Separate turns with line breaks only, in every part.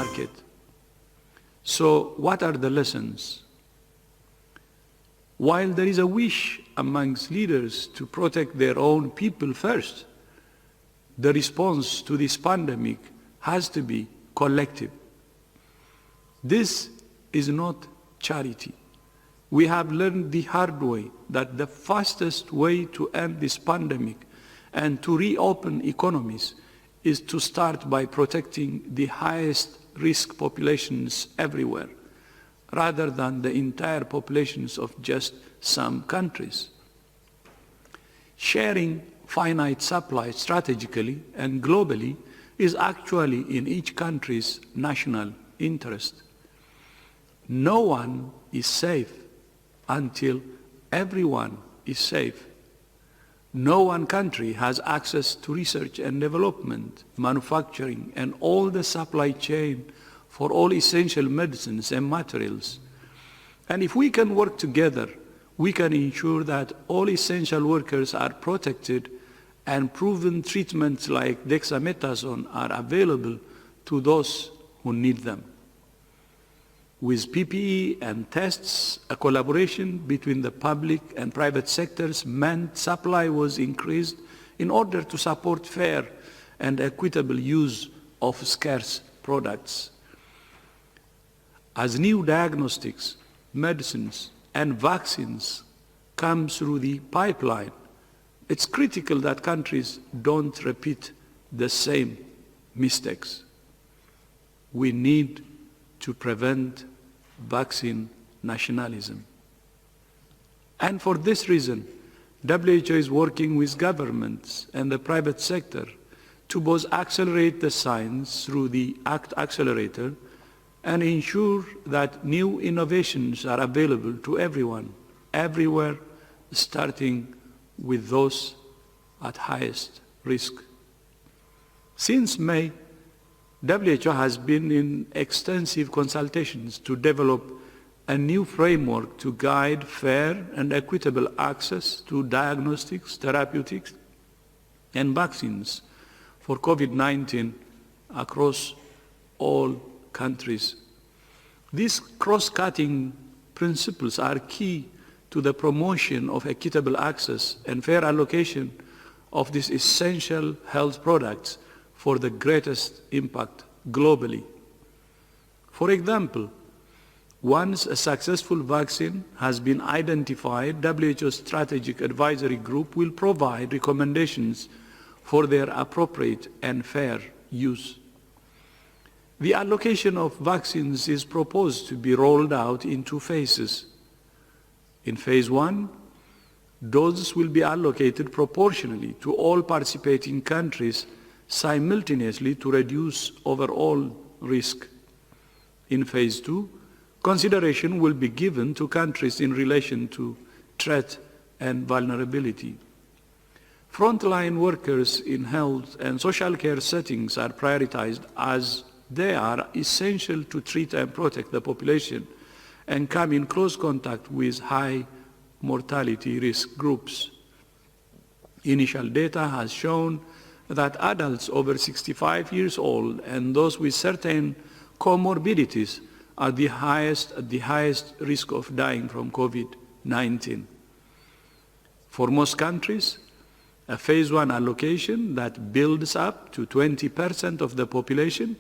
market. So what are the lessons? While there is a wish amongst leaders to protect their own people first, the response to this pandemic has to be collective. This is not charity. We have learned the hard way that the fastest way to end this pandemic and to reopen economies is to start by protecting the highest risk populations everywhere, rather than the entire populations of just some countries. Sharing finite supply strategically and globally is actually in each country's national interest. No one is safe until everyone is safe. No one country has access to research and development, manufacturing, and all the supply chain for all essential medicines and materials. And if we can work together, we can ensure that all essential workers are protected and proven treatments like dexamethasone are available to those who need them. With PPE and tests, a collaboration between the public and private sectors meant supply was increased in order to support fair and equitable use of scarce products. As new diagnostics, medicines, and vaccines come through the pipeline, it's critical that countries don't repeat the same mistakes. We need to prevent vaccine nationalism. And for this reason, WHO is working with governments and the private sector to both accelerate the science through the ACT Accelerator and ensure that new innovations are available to everyone, everywhere, starting with those at highest risk. Since May, WHO has been in extensive consultations to develop a new framework to guide fair and equitable access to diagnostics, therapeutics, and vaccines for COVID-19 across all countries. These cross-cutting principles are key to the promotion of equitable access and fair allocation of these essential health products for the greatest impact globally. For example, once a successful vaccine has been identified, WHO's Strategic Advisory Group will provide recommendations for their appropriate and fair use. The allocation of vaccines is proposed to be rolled out in 2 phases. In phase 1, doses will be allocated proportionally to all participating countries simultaneously to reduce overall risk. In phase 2, consideration will be given to countries in relation to threat and vulnerability. Frontline workers in health and social care settings are prioritized as they are essential to treat and protect the population and come in close contact with high mortality risk groups. Initial data has shown that adults over 65 years old and those with certain comorbidities are at the highest risk of dying from COVID-19. For most countries, a phase 1 allocation that builds up to 20% of the population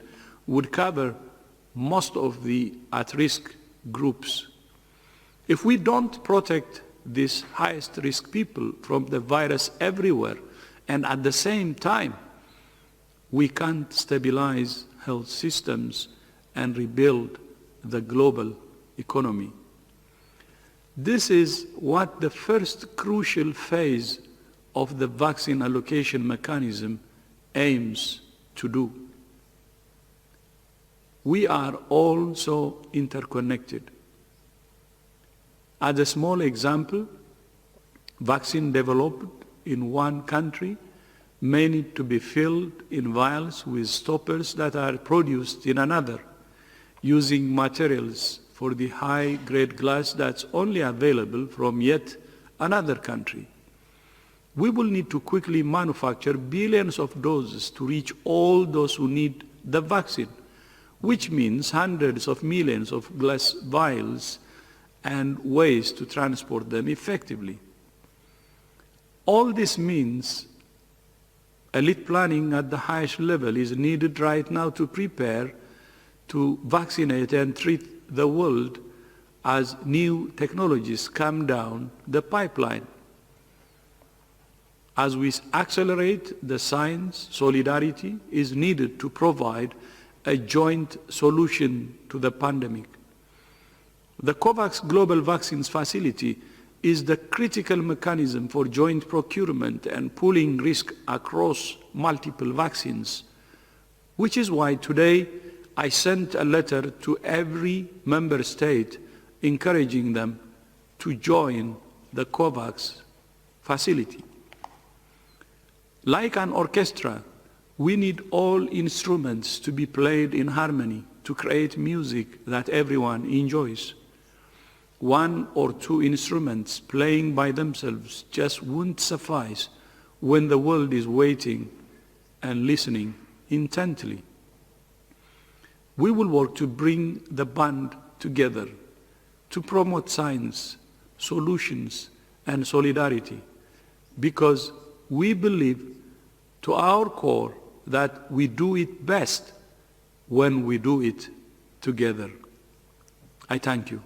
would cover most of the at-risk groups. If we don't protect these highest risk people from the virus everywhere, and at the same time, we can't stabilize health systems and rebuild the global economy. This is what the first crucial phase of the vaccine allocation mechanism aims to do. We are all so interconnected. As a small example, vaccine developed in one country may need to be filled in vials with stoppers that are produced in another, using materials for the high-grade glass that's only available from yet another country. We will need to quickly manufacture billions of doses to reach all those who need the vaccine, which means hundreds of millions of glass vials and ways to transport them effectively. All this means elite planning at the highest level is needed right now to prepare to vaccinate and treat the world as new technologies come down the pipeline. As we accelerate the science, solidarity is needed to provide a joint solution to the pandemic. The COVAX Global Vaccines Facility is the critical mechanism for joint procurement and pooling risk across multiple vaccines, which is why today I sent a letter to every member state encouraging them to join the COVAX facility. Like an orchestra, we need all instruments to be played in harmony to create music that everyone enjoys. One or two instruments playing by themselves just won't suffice when the world is waiting and listening intently. We will work to bring the band together to promote science, solutions, and solidarity, because we believe to our core that we do it best when we do it together. I thank you.